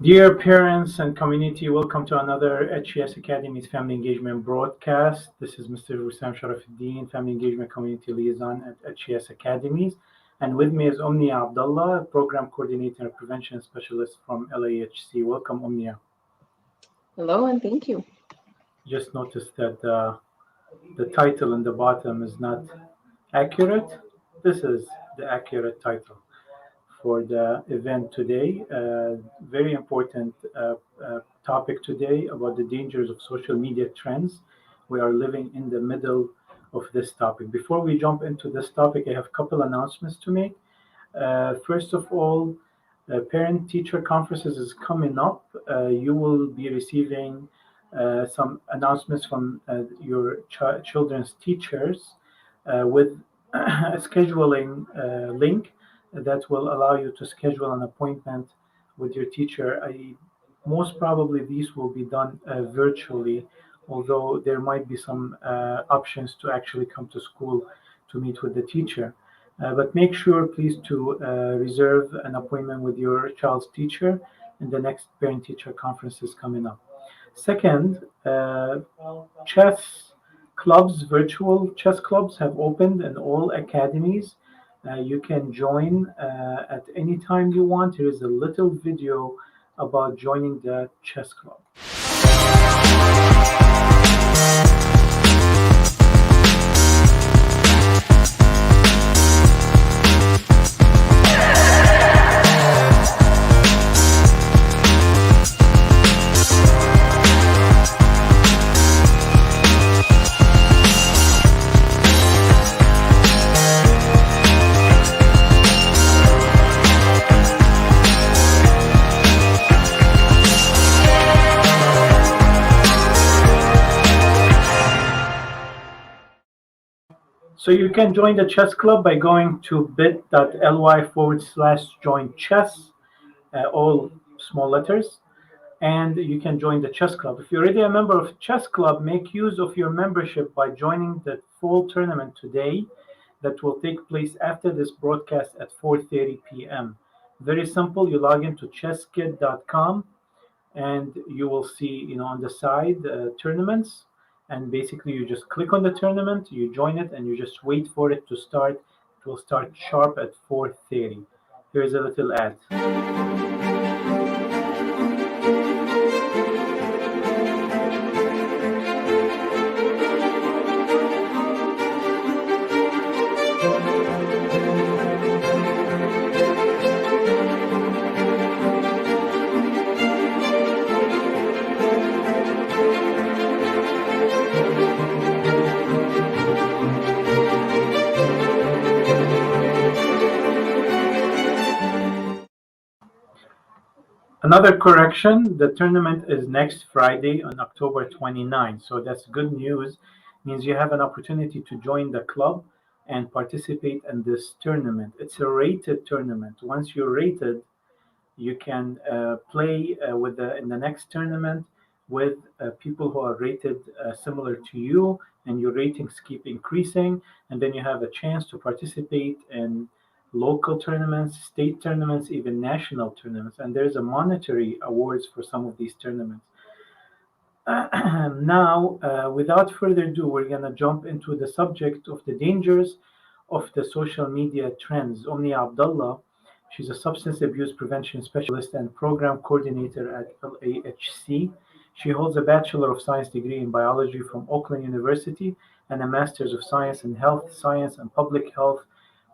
Dear parents and community, welcome to another HES Academies Family Engagement broadcast. This is Mr. Wissam Sharafuddin, Family Engagement Community Liaison at HES Academies. And with me is Omnia Abdullah, Program Coordinator and Prevention Specialist from LAHC. Welcome, Omnia. Hello, and thank you. Just noticed that the title in the bottom is not accurate. This is the accurate title for the event today. Very important topic today about the dangers of social media trends. We are living in the middle of this topic. Before we jump into this topic, I have a couple announcements to make. First of all, parent-teacher conferences is coming up. You will be receiving some announcements from your children's teachers with a scheduling link that will allow you to schedule an appointment with your teacher. Most probably these will be done virtually, although there might be some options to actually come to school to meet with the teacher. But make sure, please, to reserve an appointment with your child's teacher in the next parent-teacher conference is coming up. Second, chess clubs, virtual chess clubs have opened in all academies. You can join at any time you want. Here is a little video about joining the chess club. So you can join the chess club by going to bit.ly/join chess, all small letters, and you can join the chess club. If you're already a member of chess club, make use of your membership by joining the fall tournament today that will take place after this broadcast at 4:30 p.m. Very simple. You log into chesskid.com and you will see, on the side tournaments. And basically, you just click on the tournament, you join it, and you just wait for it to start. It will start sharp at 4:30. Here's a little ad. Another correction, the tournament is next Friday on October 29th. So that's good news. Means you have an opportunity to join the club and participate in this tournament. It's a rated tournament. Once you're rated, you can play in the next tournament with people who are rated similar to you, and your ratings keep increasing, and then you have a chance to participate in local tournaments, state tournaments, even national tournaments, and there's a monetary awards for some of these tournaments. Now, without further ado, we're going to jump into the subject of the dangers of the social media trends. Omnia Abdullah, she's a substance abuse prevention specialist and program coordinator at LAHC. She holds a Bachelor of Science degree in biology from Oakland University and a Master's of Science in Health Science and Public Health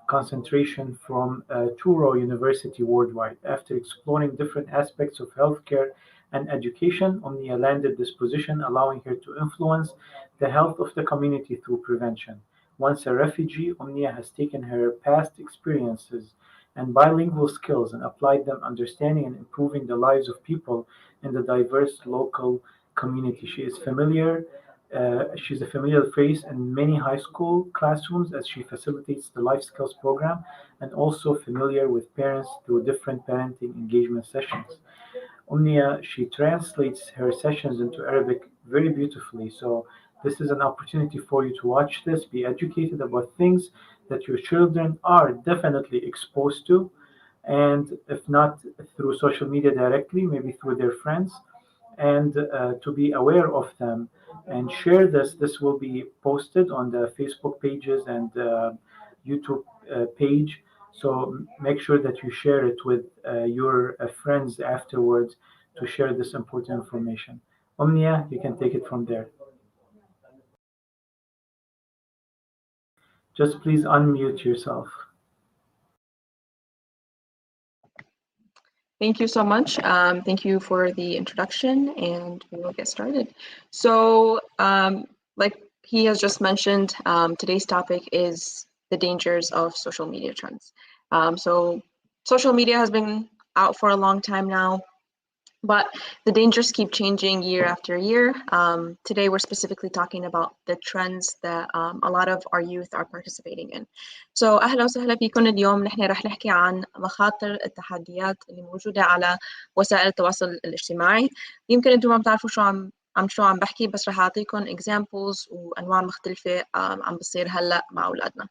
concentration from Touro University worldwide. After exploring different aspects of healthcare and education, Omnia landed this position, allowing her to influence the health of the community through prevention. Once a refugee, Omnia has taken her past experiences and bilingual skills and applied them, understanding and improving the lives of people in the diverse local community. She's a familiar face in many high school classrooms as she facilitates the life skills program and also familiar with parents through different parenting engagement sessions. Omnia, she translates her sessions into Arabic very beautifully. So this is an opportunity for you to watch this, be educated about things that your children are definitely exposed to, and if not through social media directly, maybe through their friends, and to be aware of them and share this. This will be posted on the Facebook pages and YouTube page. So make sure that you share it with your friends afterwards to share this important information. Omnia, you can take it from there. Just please unmute yourself. Thank you so much. Thank you for the introduction, and we will get started. So, like he has just mentioned, today's topic is the dangers of social media trends. So, social media has been out for a long time now. But the dangers keep changing year after year. Today, we're specifically talking about the trends that a lot of our youth are participating in. So أهلا وسهلا فيكم. اليوم نحن رح نحكي عن مخاطر التحديات اللي موجودة على وسائل التواصل الاجتماعي. يمكن أنتم ما بتعرفوا شو عم بحكي، بس رح أعطيكم examples وأنواع مختلفة عم بتصير هلأ مع أولادنا.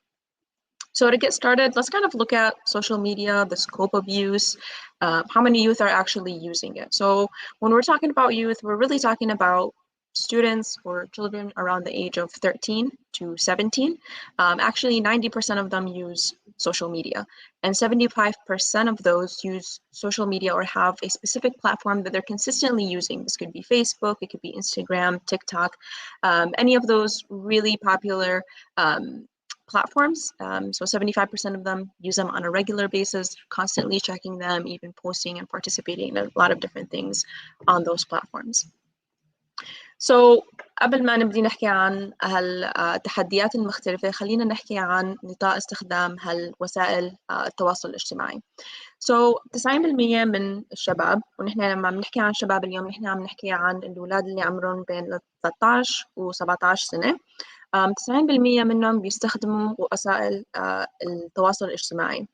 So to get started, let's kind of look at social media, the scope of use, how many youth are actually using it. So when we're talking about youth, we're really talking about students or children around the age of 13 to 17. Actually, 90% of them use social media, and 75% of those use social media or have a specific platform that they're consistently using. This could be Facebook, it could be Instagram, TikTok, any of those really popular platforms. So 75% of them use them on a regular basis, constantly checking them, even posting and participating in a lot of different things on those platforms. So قبل ما نبدي نحكي عن هالتحديات المختلفة، خلينا نحكي عن نطاق استخدام هالوسائل التواصل الاجتماعي. So 90% من الشباب، ونحن لما بنحكي عن شباب اليوم نحن عم نحكي عن الأولاد اللي عمرهم بين 13 و 17 سنة. 90% منهم بيستخدموا وسائل التواصل الاجتماعي،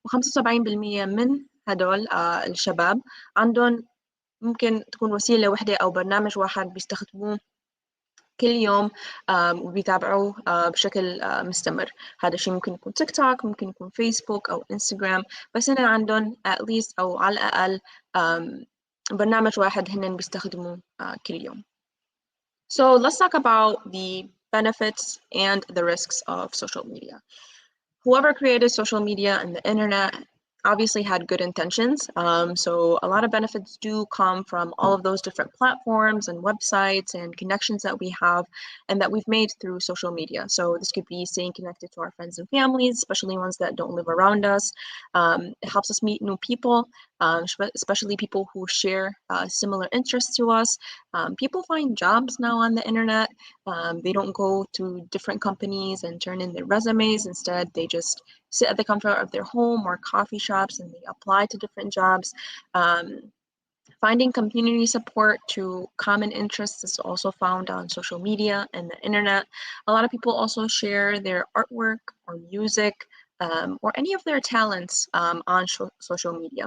و75% من هدول الشباب عندهم ممكن تكون وسيلة واحدة أو برنامج واحد بيستخدموه كل يوم وبيتابعوه بشكل مستمر. هذا الشيء ممكن يكون تيك توك، ممكن يكون فيسبوك أو انستغرام، بس هنا عندهم at least أو على الأقل برنامج واحد هن بيستخدموه كل يوم. So let's talk about the benefits and the risks of social media. Whoever created social media and the internet obviously had good intentions. So a lot of benefits do come from all of those different platforms and websites and connections that we have and that we've made through social media. So this could be staying connected to our friends and families, especially ones that don't live around us. It helps us meet new people, especially people who share similar interests to us. People find jobs now on the internet. They don't go to different companies and turn in their resumes. Instead, they just sit at the comfort of their home or coffee shops and they apply to different jobs. Finding community support to common interests is also found on social media and the internet. A lot of people also share their artwork or music or any of their talents on social media.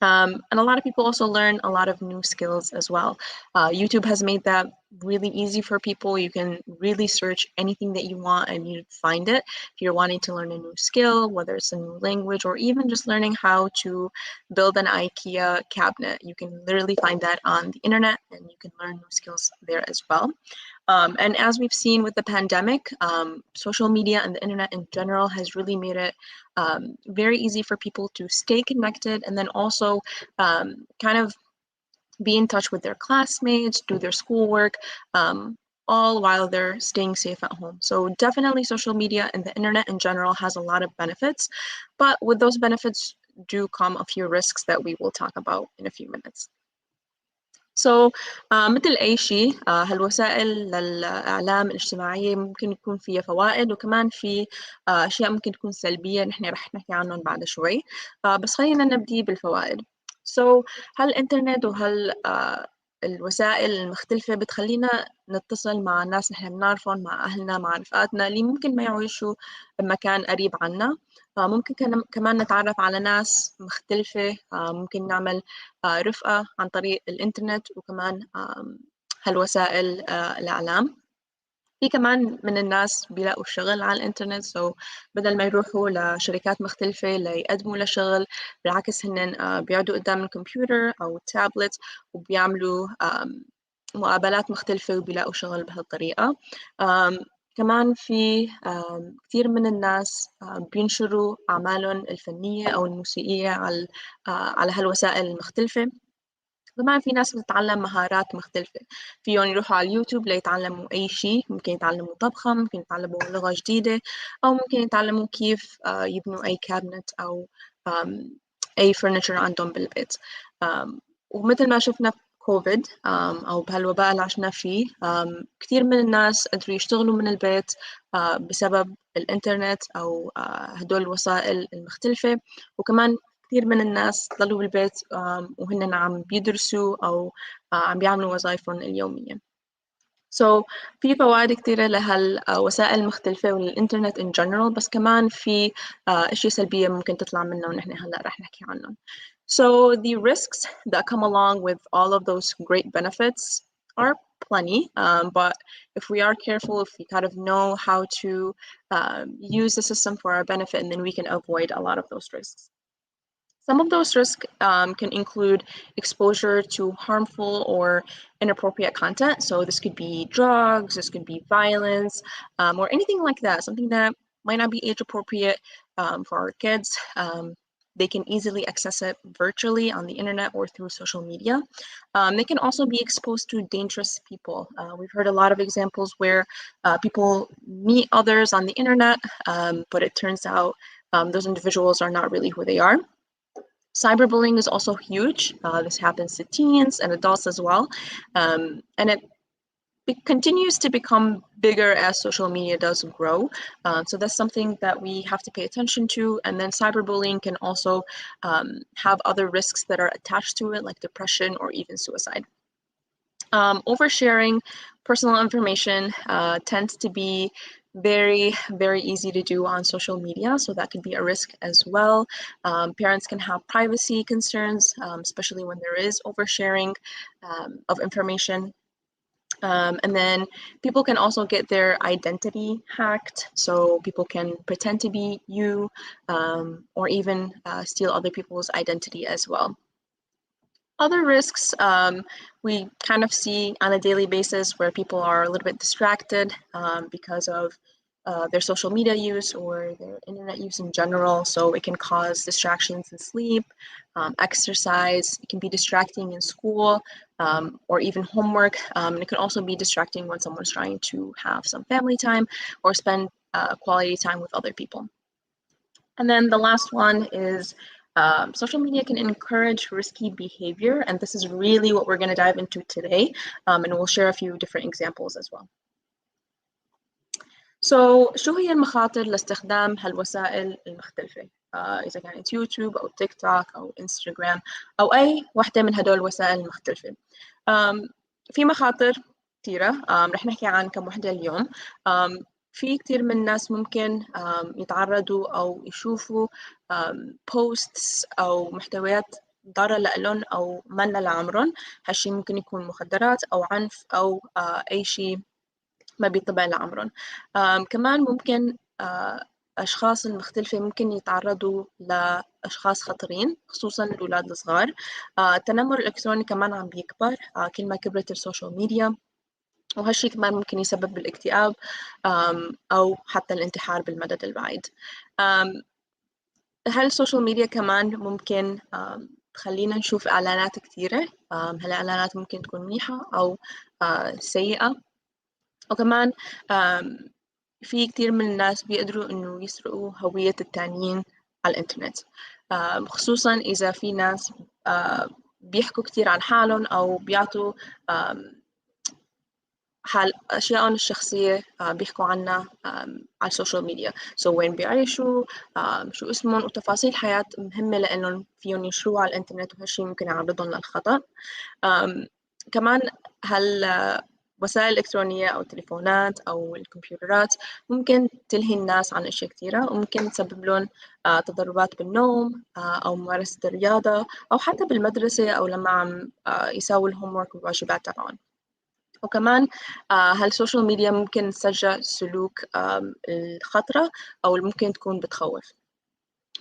And a lot of people also learn a lot of new skills as well. YouTube has made that really easy for people. You can really search anything that you want and you find it. If you're wanting to learn a new skill, whether it's a new language or even just learning how to build an IKEA cabinet, you can literally find that on the internet and you can learn new skills there as well. And as we've seen with the pandemic, social media and the internet in general has really made it very easy for people to stay connected and then also kind of be in touch with their classmates, do their schoolwork, all while they're staying safe at home. So definitely social media and the internet in general has a lot of benefits, but with those benefits do come a few risks that we will talk about in a few minutes. So مثل أي شيء هالوسائل للإعلام الاجتماعية ممكن يكون فيها فوائد وكمان في أشياء ممكن تكون سلبية نحن رح نحكي عنهم بعد شوي بس خلينا نبدي بالفوائد. So هل الإنترنت وهل الوسائل المختلفة بتخلينا نتصل مع ناس نحن بنعرفهم مع أهلنا مع رفقاتنا اللي ممكن ما يعيشوا بمكان قريب عنا. ممكن كمان نتعرف على ناس مختلفة، ممكن نعمل رفقة عن طريق الإنترنت وكمان هالوسائل الإعلام. في كمان من الناس بيلاقوا شغل على الإنترنت بدل ما يروحوا لشركات مختلفة ليقدموا لشغل بالعكس هن بيقعدوا قدام الكمبيوتر أو التابلت وبيعملوا مقابلات مختلفة وبيلاقوا شغل بهالطريقة. كمان في كثير من الناس بينشروا أعمالهم الفنية أو الموسيقية على هالوسائل المختلفة. كمان في ناس بتتعلم مهارات مختلفة، فيهم يروحوا على اليوتيوب ليتعلموا أي شيء، ممكن يتعلموا طبخة، ممكن يتعلموا لغة جديدة، أو ممكن يتعلموا كيف يبنوا أي كابنت أو أي فرنتشر عندهم بالبيت. ومثل ما شفنا كوفيد أو بهالوباء اللي عشنا فيه كثير من الناس قدروا يشتغلوا من البيت بسبب الإنترنت أو هدول الوسائل المختلفة، وكمان كثير من الناس ضلوا بالبيت وهن عم بيدرسوا أو عم بيعملوا وظائفهم اليومية. So في فوائد كثيرة لهالوسائل المختلفة وللإنترنت in general، بس كمان في أشياء سلبية ممكن تطلع منها ونحن هلا رح نحكي عنهم. So the risks that come along with all of those great benefits are plenty, but if we are careful, if we kind of know how to use the system for our benefit, and then we can avoid a lot of those risks. Some of those risks can include exposure to harmful or inappropriate content. So this could be drugs, this could be violence, or anything like that, something that might not be age appropriate for our kids. They can easily access it virtually on the internet or through social media. They can also be exposed to dangerous people. We've heard a lot of examples where people meet others on the internet, but it turns out those individuals are not really who they are. Cyberbullying is also huge. This happens to teens and adults as well. And it continues to become bigger as social media does grow. So that's something that we have to pay attention to. And then cyberbullying can also have other risks that are attached to it, like depression or even suicide. Oversharing personal information tends to be very, very easy to do on social media, so that could be a risk as well. Parents can have privacy concerns, especially when there is oversharing of information. And then people can also get their identity hacked, so people can pretend to be you or even steal other people's identity as well. Other risks we kind of see on a daily basis where people are a little bit distracted because of their social media use or their internet use in general. So it can cause distractions in sleep, exercise. It can be distracting in school or even homework. And it can also be distracting when someone's trying to have some family time or spend quality time with other people. And then the last one is social media can encourage risky behavior, and this is really what we're going to dive into today, and we'll share a few different examples as well. So شو هي المخاطر لاستخدام هالوسائل المختلفة؟ إذا كانت يوتيوب أو تيك توك أو إنستغرام أو أي واحدة من هدول الوسائل المختلفة. في مخاطر كثيرة رح نحكي عن كم واحدة اليوم. في كتير من الناس ممكن يتعرضوا أو يشوفوا بوستس أو محتويات ضارة لهم أو منة لعمرهم. هالشي ممكن يكون مخدرات أو عنف أو أي شيء ما بيطبع لعمرهم. كمان ممكن أشخاص المختلفة ممكن يتعرضوا لأشخاص خطرين، خصوصا الأولاد الصغار. التنمر الإلكتروني كمان عم بيكبر كل ما كبرت السوشيال ميديا. وهالشي كمان ممكن يسبب الاكتئاب أو حتى الانتحار بالمدى البعيد. هل السوشيال ميديا كمان ممكن تخلينا نشوف إعلانات كثيرة؟ هل الإعلانات ممكن تكون منيحة أو سيئة؟ وكمان في كتير من الناس بيقدروا إنه يسرقوا هوية التانيين على الإنترنت، خصوصا إذا في ناس بيحكوا كتير عن حالهم أو بيعطوا حال أشياءهم الشخصية بيحكوا عنها على السوشيال ميديا، وين بيعيشوا، شو اسمهم، وتفاصيل حياة مهمة لإنهم فيهم ينشروها على الإنترنت، وهالشي ممكن يعرضهم للخطأ. كمان وسائل إلكترونية أو التليفونات أو الكمبيوترات ممكن تلهي الناس عن أشياء كثيرة، وممكن تسبب لهم تضررات بالنوم أو ممارسة الرياضة أو حتى بالمدرسة أو لما عم يساووا الهوم ورك والواجبات تبعهم. وكمان هالسوشيال ميديا ممكن تسجل سلوك الخطرة أو اللي ممكن تكون بتخوف،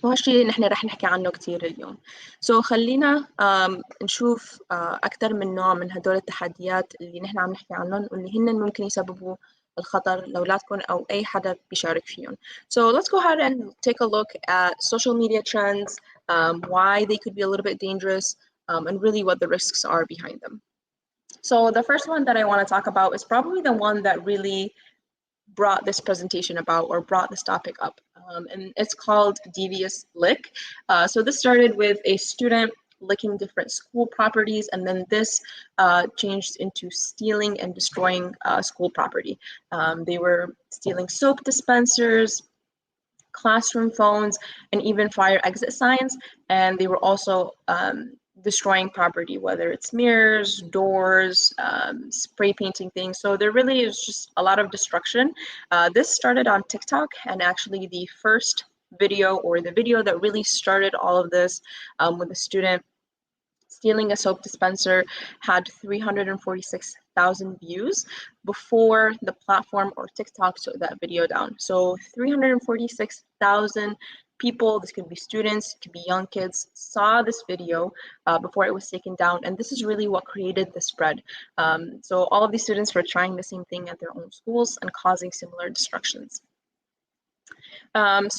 وهالشي نحن رح نحكي عنه كتير اليوم. خلينا نشوف أكتر من نوع من هدول التحديات اللي نحن عم نحكي عنهم واللي هن ممكن يسببوا الخطر لأولادكم أو أي حدا بيشارك فيهم. So let's go ahead and take a look at social media trends, why they could be a little bit dangerous, and really what the risks are behind them. So the first one that I want to talk about is probably the one that really brought this presentation about or brought this topic up. And it's called devious lick. So this started with a student licking different school properties, and then this changed into stealing and destroying school property. They were stealing soap dispensers, classroom phones, and even fire exit signs. And they were also destroying property, whether it's mirrors, doors, spray painting things. So there really is just a lot of destruction. This started on TikTok, and actually the first video, or the video that really started all of this, with a student stealing a soap dispenser, had 346,000 views before the platform or TikTok took that video down. So 346,000 people, this could be students, it could be young kids, saw this video before it was taken down. And this is really what created the spread. So all of these students were trying the same thing at their own schools and causing similar destructions.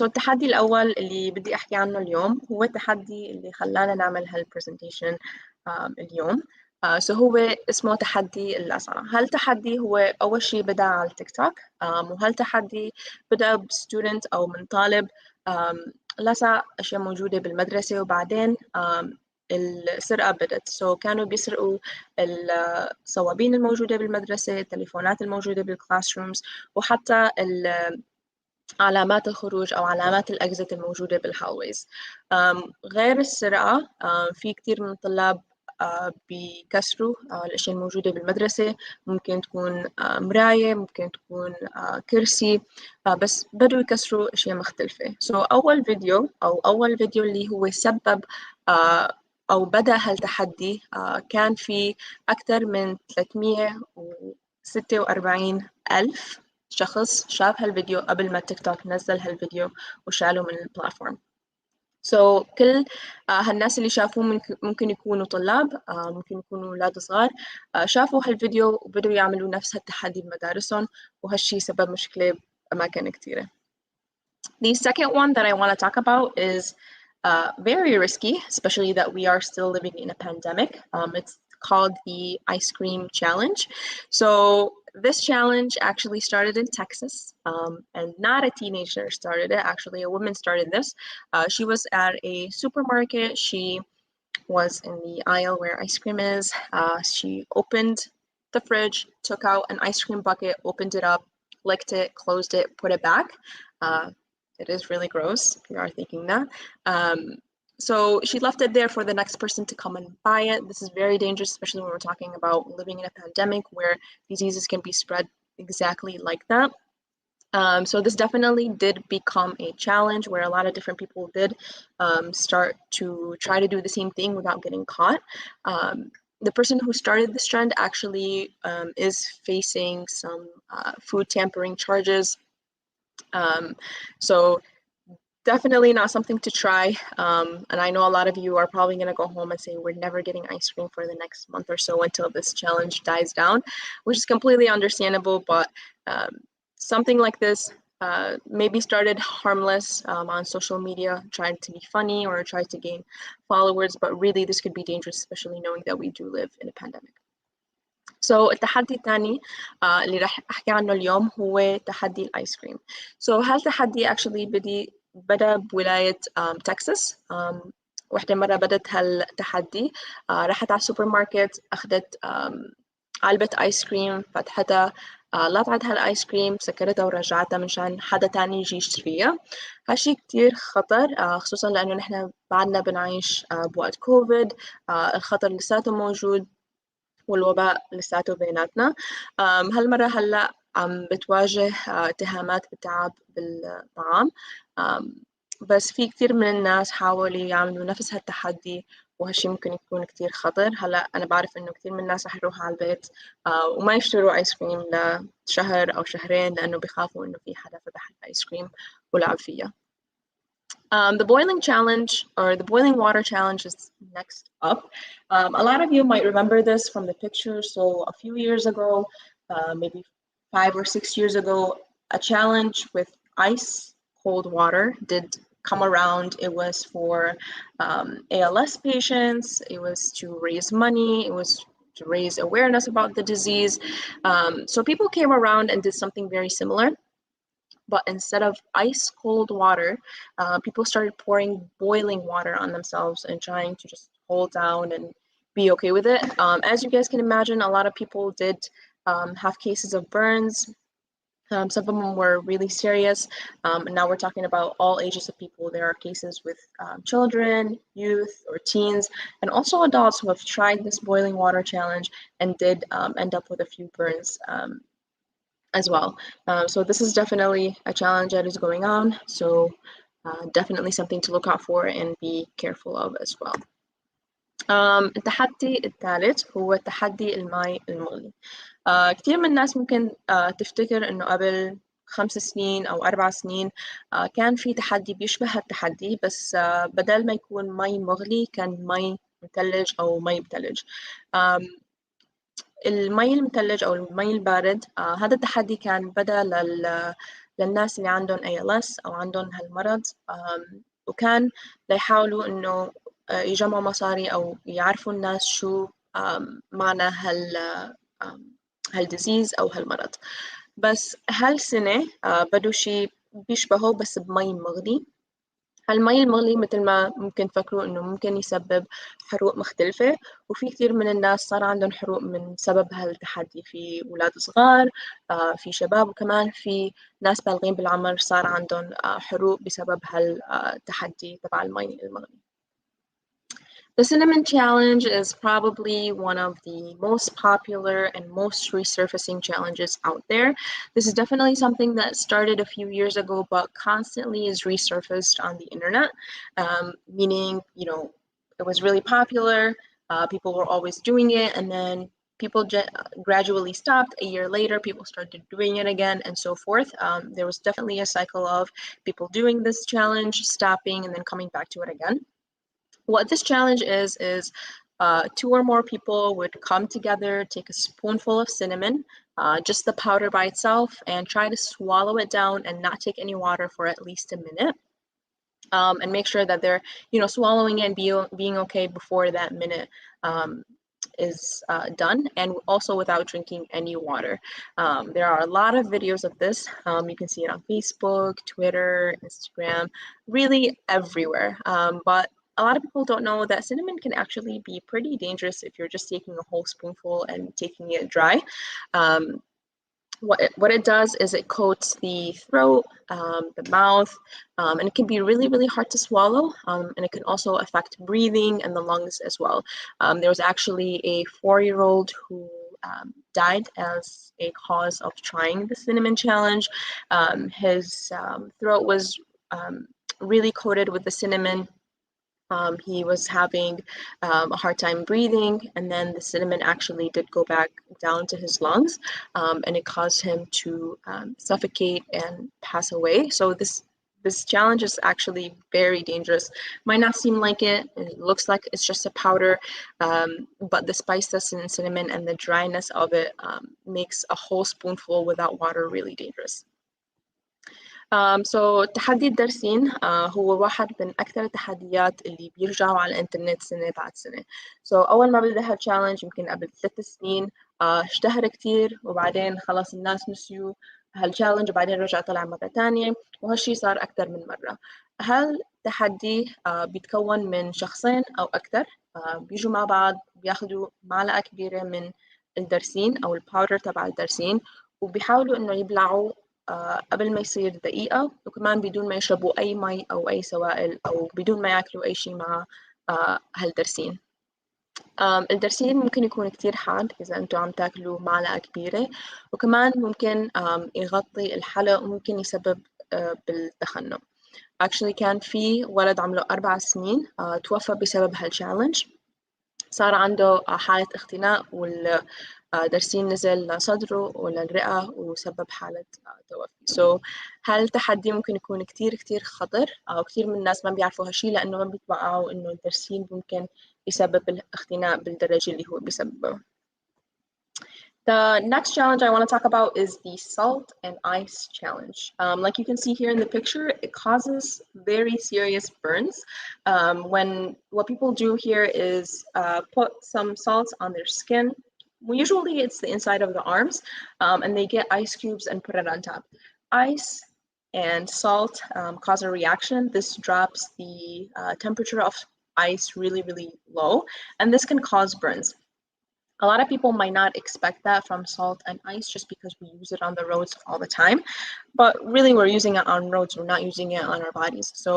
التحدي الأول اللي بدي أحكي عنه اليوم هو التحدي اللي خلانا نعمل هالبرزنتيشن اليوم. هو اسمه تحدي اللسعة. هالتحدي هو أول شيء بدأ على التيك توك، وهالتحدي بدأ بستودنت أو من طالب لسع أشياء موجودة بالمدرسة، وبعدين السرقة بدت. كانوا بيسرقوا الصوابين الموجودة بالمدرسة، التليفونات الموجودة بالكلاس رومز، وحتى علامات الخروج أو علامات الأكزيت الموجودة بالهالويز. غير السرقة، في كتير من الطلاب بيكسروا الأشياء الموجودة بالمدرسة. ممكن تكون مراية، ممكن تكون كرسي، بس بدوا يكسروا أشياء مختلفة. أول فيديو اللي هو سبب أو بدأ هالتحدي كان في أكثر من 346 ألف شخص شاف هالفيديو قبل ما تيك توك نزل هالفيديو وشاله من البلاتفورم. كل هالناس اللي شافوه ممكن يكونوا طلاب، ممكن يكونوا أولاد صغار، شافوا هالفيديو وبدوا يعملوا نفس هالتحدي بمدارسهم، وهالشي سبب مشكلة بأماكن كتيرة. The second one that I want to talk about is very risky, especially that we are still living in a pandemic. It's called the ice cream challenge. This challenge actually started in Texas, and not a teenager started it. Actually, a woman started this. She was at a supermarket. She was in the aisle where ice cream is. She opened the fridge, took out an ice cream bucket, opened it up, licked it, closed it, put it back. It is really gross if you are thinking that. So she left it there for the next person to come and buy it. This is very dangerous, especially when we're talking about living in a pandemic where diseases can be spread exactly like that. So this definitely did become a challenge where a lot of different people did start to try to do the same thing without getting caught. The person who started this trend actually is facing some food tampering charges. So Definitely not something to try. And I know a lot of you are probably going to go home and say, we're never getting ice cream for the next month or so until this challenge dies down, which is completely understandable. But um, something like this maybe started harmless on social media, trying to be funny or try to gain followers. But really, this could be dangerous, especially knowing that we do live in a pandemic. So التحدي الثاني اللي راح أحكي عنه اليوم هو تحدي الآيس كريم. So هالتحدي actually بدأ بولاية تكساس. وحدة مرة بدت هالتحدي راحت على السوبر ماركت أخذت علبة آيس كريم فتحتها لطعت هالآيس كريم سكرتها ورجعتها منشان حدا تاني يجي يشتريها. هالشي كتير خطر خصوصا لأنه نحن بعدنا بنعيش بوقت كوفيد. الخطر لساته موجود والوباء لساته بيناتنا. هالمرة هلأ عم بتواجه اتهامات بالتعب بالطعام. بس في كتير من الناس حاولوا يعملوا نفس هالتحدي وهالشي ممكن يكون كتير خطر. هلأ أنا بعرف إنه كتير من الناس رح يروحوا على البيت وما يشتروا آيس كريم لشهر أو شهرين لأنه بيخافوا إنه في حدا فتح الآيس كريم ولعب فيها. The boiling challenge or the boiling water challenge is next up. A lot of you might remember this from the picture. So a few years ago, maybe 5 or 6 years ago, a challenge with ice cold water did come around. It was for ALS patients. It was to raise money. It was to raise awareness about the disease. So people came around and did something very similar. But instead of ice cold water, people started pouring boiling water on themselves and trying to just hold down and be okay with it. As you guys can imagine, a lot of people did have cases of burns. Some of them were really serious. And now we're talking about all ages of people. There are cases with children, youth, or teens, and also adults who have tried this boiling water challenge and did end up with a few burns as well. So this is definitely a challenge that is going on. So definitely something to look out for and be careful of as well. التحدي الثالث هو تحدي الماء المغلي. كتير من الناس ممكن تفتكر إنه قبل 5 سنين أو 4 سنين كان في تحدي بيشبه هالتحدي بس بدل ما يكون مي مغلي كان مي مثلج أو مي بثلج. المي المثلج أو المي البارد هذا التحدي كان بدأ للناس اللي عندهم ALS أو عندهم هالمرض. وكان ليحاولوا إنه يجمعوا مصاري أو يعرفوا الناس شو معنى هالديزيز أو هالمرض. بس هالسنة بدوا شي بيشبهه بس بمي مغلي. هالمي المغلي مثل ما ممكن تفكروا إنه ممكن يسبب حروق مختلفة وفي كتير من الناس صار عندهم حروق من سبب هالتحدي. في أولاد صغار في شباب وكمان في ناس بالغين بالعمر صار عندهم حروق بسبب هالتحدي تبع المي المغلي. The cinnamon challenge is probably one of the most popular and most resurfacing challenges out there. This is definitely something that started a few years ago, but constantly is resurfaced on the internet, meaning, you know, it was really popular, people were always doing it, and then people gradually stopped. A year later, people started doing it again, and so forth. There was definitely a cycle of people doing this challenge, stopping, and then coming back to it again. What this challenge is 2 or more people would come together, take a spoonful of cinnamon, just the powder by itself, and try to swallow it down and not take any water for at least a minute. And make sure that they're, you know, swallowing it and being okay before that minute is done, and also without drinking any water. There are a lot of videos of this. You can see it on Facebook, Twitter, Instagram, really everywhere. But a lot of people don't know that cinnamon can actually be pretty dangerous if you're just taking a whole spoonful and taking it dry. What it does is it coats the throat, the mouth, and it can be really, really hard to swallow. And it can also affect breathing and the lungs as well. There was actually a 4-year-old who died as a cause of trying the cinnamon challenge. His throat was really coated with the cinnamon. He was having a hard time breathing, and then the cinnamon actually did go back down to his lungs, and it caused him to suffocate and pass away. So this this challenge is actually very dangerous. Might not seem like it. It looks like it's just a powder, but the spices and cinnamon and the dryness of it makes a whole spoonful without water really dangerous. So تحدي الدرسين هو واحد من أكثر التحديات اللي بيرجعوا على الإنترنت سنة بعد سنة. So أول ما بدأ هالتشالنج يمكن قبل 3 سنين اشتهر كتير، وبعدين خلاص الناس نسيوا هالتشالنج، وبعدين رجع طلع مرة تانية، وهالشي صار أكثر من مرة. هالتحدي بيتكون من شخصين أو أكثر بيجوا مع بعض، بياخدوا معلقة كبيرة من الدرسين أو الباودر تبع الدرسين، وبيحاولوا إنه يبلعوا قبل ما يصير دقيقة، وكمان بدون ما يشربوا أي مي أو أي سوائل، أو بدون ما ياكلوا أي شيء مع هالدرسين. الدرسين ممكن يكون كتير حاد إذا أنتوا عم تاكلوا معلقة كبيرة، وكمان ممكن يغطي الحلق وممكن يسبب بالتخنق. Actually كان في ولد عمره 4 سنين توفى بسبب هالتشالنج. صار عنده حالة اختناق، والدرسين نزل لصدره وللرئة وسبب حالة توفي. So هالتحدي ممكن يكون كتير خطر، أو كتير من الناس ما بيعرفوا هالشي لأنه ما بيتوقعوا إنه الدرسين ممكن يسبب الاختناق بالدرجة اللي هو بيسببه. The next challenge I want to talk about is the salt and ice challenge. Like you can see here in the picture, it causes very serious burns. When what people do here is put some salt on their skin. Well, usually it's the inside of the arms, and they get ice cubes and put it on top. Ice and salt cause a reaction. This drops the temperature of ice really low, and this can cause burns. A lot of people might not expect that from salt and ice just because we use it on the roads all the time, but really we're using it on roads, we're not using it on our bodies. So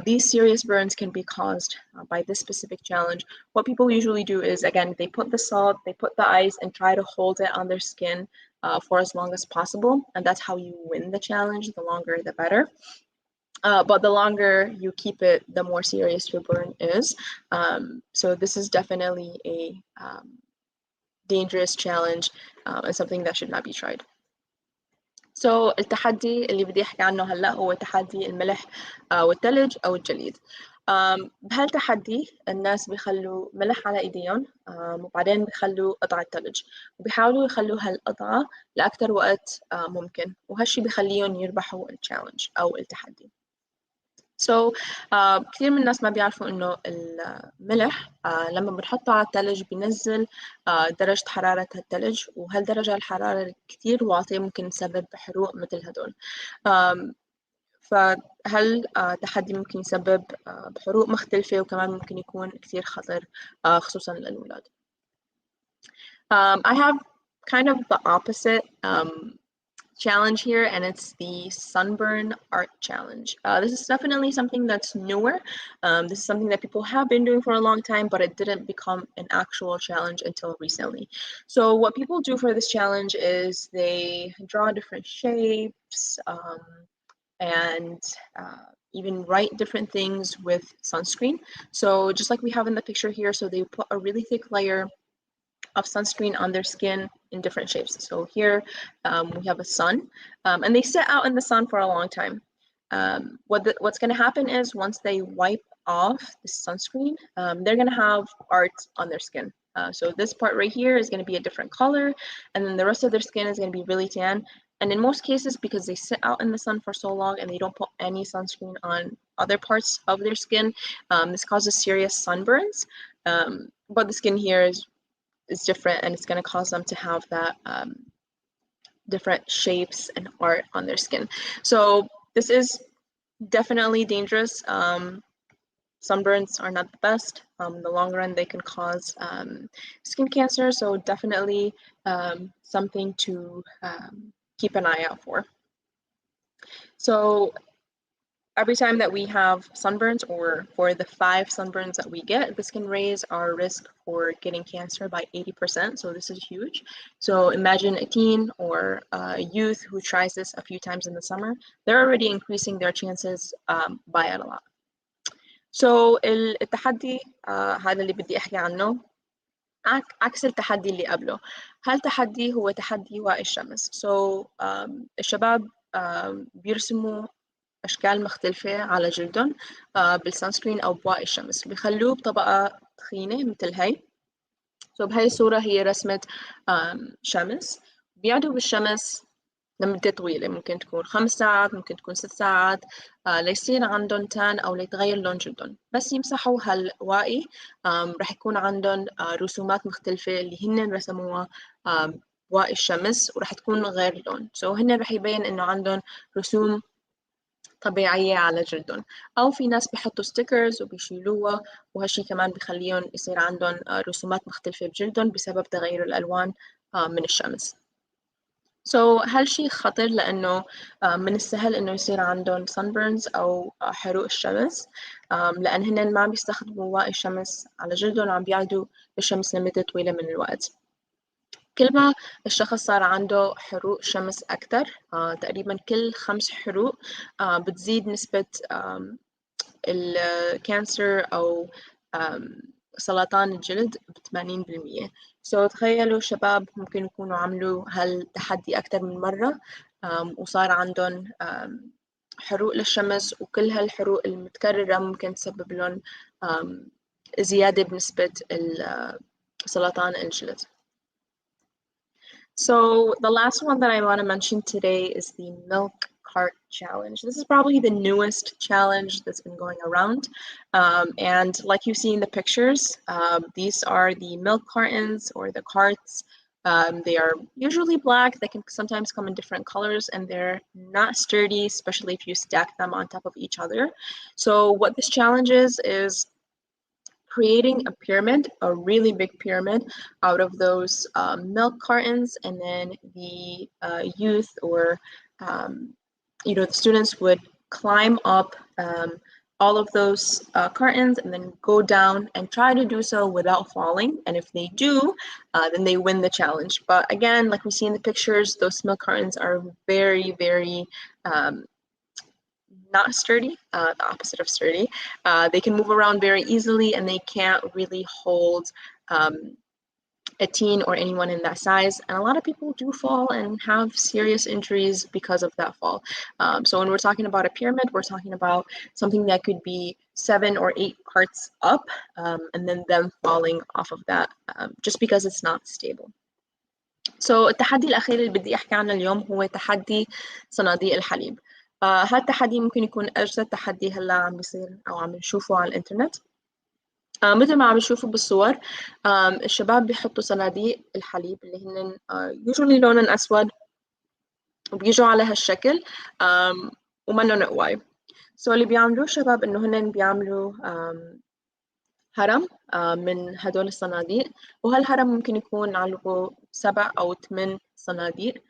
these serious burns can be caused by this specific challenge. What people usually do is, again, they put the salt, they put the ice, and try to hold it on their skin for as long as possible, and that's how you win the challenge. The longer the better. But the longer you keep it, the more serious your burn is. So this is definitely a dangerous challenge and something that should not be tried. So التحدي اللي بدي أحكي عنه هلا هو تحدي الملح والثلج أو الجليد. بهالتحدي الناس بيخلوا ملح على إيديهم وبعدين بيخلوا قطعة ثلج، وبيحاولوا يخلوا هالقطعة لأكثر وقت ممكن، وهالشي بيخليهم يربحوا التشالنج أو التحدي. So كثير من الناس ما بيعرفوا إنه الملح لما بنحطه على الثلج بينزل درجة حرارة الثلج، وهالدرجة الحرارة كثير واطية ممكن تسبب حروق مثل هدول. فهالتحدي ممكن يسبب بحروق مختلفة، وكمان ممكن يكون كثير خطر خصوصا للأولاد. I have kind of the opposite challenge here, and it's the sunburn art challenge. This is definitely something that's newer. This is something that people have been doing for a long time, but it didn't become an actual challenge until recently. So what people do for this challenge is they draw different shapes and even write different things with sunscreen. So just like we have in the picture here, so they put a really thick layer of sunscreen on their skin in different shapes. So here we have a sun, and they sit out in the sun for a long time. What's going to happen is once they wipe off the sunscreen, they're going to have art on their skin. So this part right here is going to be a different color, and then the rest of their skin is going to be really tan. And in most cases, because they sit out in the sun for so long and they don't put any sunscreen on other parts of their skin, this causes serious sunburns. But the skin here is different, and it's going to cause them to have that different shapes and art on their skin. So this is definitely dangerous. Sunburns are not the best. In the long run, they can cause skin cancer. So definitely something to keep an eye out for. So every time that we have sunburns, or for the 5 sunburns that we get, this can raise our risk for getting cancer by 80%. So this is huge. So imagine a teen or a youth who tries this a few times in the summer. They're already increasing their chances by a lot. So التحدي هذا اللي بدي أحكي عنه عكس التحدي اللي قبله. هالتحدي هو تحدي واقي الشمس. So الشباب بيرسموا أشكال مختلفة على جلدهم بالسانسكرين أو بواقي الشمس، بيخلوه بطبقة تخينة مثل هاي. بهاي الصورة هي رسمة شمس، بيقعدوا بالشمس لمدة طويلة، ممكن تكون 5 ساعات، ممكن تكون 6 ساعات، ليصير عندهم تان أو ليتغير لون جلدهم. بس يمسحوا هالواقي رح يكون عندهم رسومات مختلفة اللي هن رسموها واقي الشمس، ورح تكون غير لون. هن رح يبين إنه عندهم رسوم طبيعية على جلدهم. أو في ناس بيحطوا ستيكرز وبيشيلوها، وهالشي كمان بيخليهم يصير عندهم رسومات مختلفة بجلدهم بسبب تغير الألوان من الشمس. هالشي خطر لأنه من السهل إنه يصير عندهم sunburns أو حروق الشمس، لأن هن ما عم بيستخدموا واقي الشمس على جلدهم وعم بيقعدوا بالشمس لمدة طويلة من الوقت. كل ما الشخص صار عنده حروق شمس أكتر، تقريبا كل 5 حروق بتزيد نسبة الكانسر أو سرطان الجلد ب80%. تخيلوا شباب ممكن يكونوا عملوا هالتحدي أكتر من مرة وصار عندهم حروق للشمس، وكل هالحروق المتكررة ممكن تسبب لهم زيادة بنسبة سرطان الجلد. The last one that I want to mention today is the milk cart challenge. This is probably the newest challenge that's been going around. And like you see in the pictures, these are the milk cartons or the carts. They are usually black. They can sometimes come in different colors, and they're not sturdy, especially if you stack them on top of each other. So what this challenge is creating a pyramid, a really big pyramid, out of those milk cartons, and then the youth or the students would climb up all of those cartons and then go down and try to do so without falling. And if they do, then they win the challenge. But again, like we see in the pictures, those milk cartons are very, very not sturdy, the opposite of sturdy. They can move around very easily, and they can't really hold a teen or anyone in that size. And a lot of people do fall and have serious injuries because of that fall. So when we're talking about a pyramid, we're talking about something that could be 7 or 8 carts up, and then them falling off of that just because it's not stable. التحدي الأخير اللي بدي أحكي عنه اليوم هو تحدي صناديق الحليب. هذا التحدي ممكن يكون أجدد تحدي هلا عم بيصير أو عم نشوفه على الإنترنت. مثل ما عم نشوفه بالصور، الشباب بيحطوا صناديق الحليب اللي هن usually لونهم أسود وبيجوا على هالشكل ومنهم قواي. اللي بيعملوه الشباب إنه هن بيعملوا هرم من هدول الصناديق، وهالهرم ممكن يكون علقوا 7 أو 8 صناديق،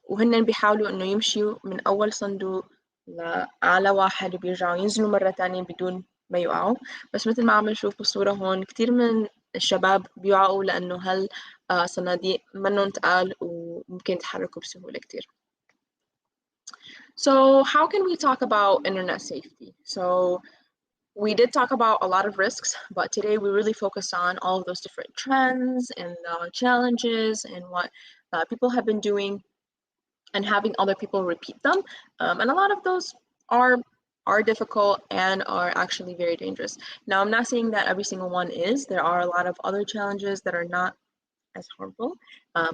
وهن بيحاولوا إنه يمشوا من أول صندوق لأعلى واحد وبيرجعوا ينزلوا مرة تانية بدون ما يوقعوا. بس مثل ما عم نشوف بالصورة هون، كتير من الشباب بيوقعوا لأنه هالصناديق منهم تقال وممكن يتحركوا بسهولة كتير. How can we talk about internet safety? We did talk about a lot of risks, but today we really focused on all of those different trends and challenges and what people have been doing and having other people repeat them. And a lot of those are difficult and are actually very dangerous. Now, I'm not saying that every single one is. There are a lot of other challenges that are not as harmful.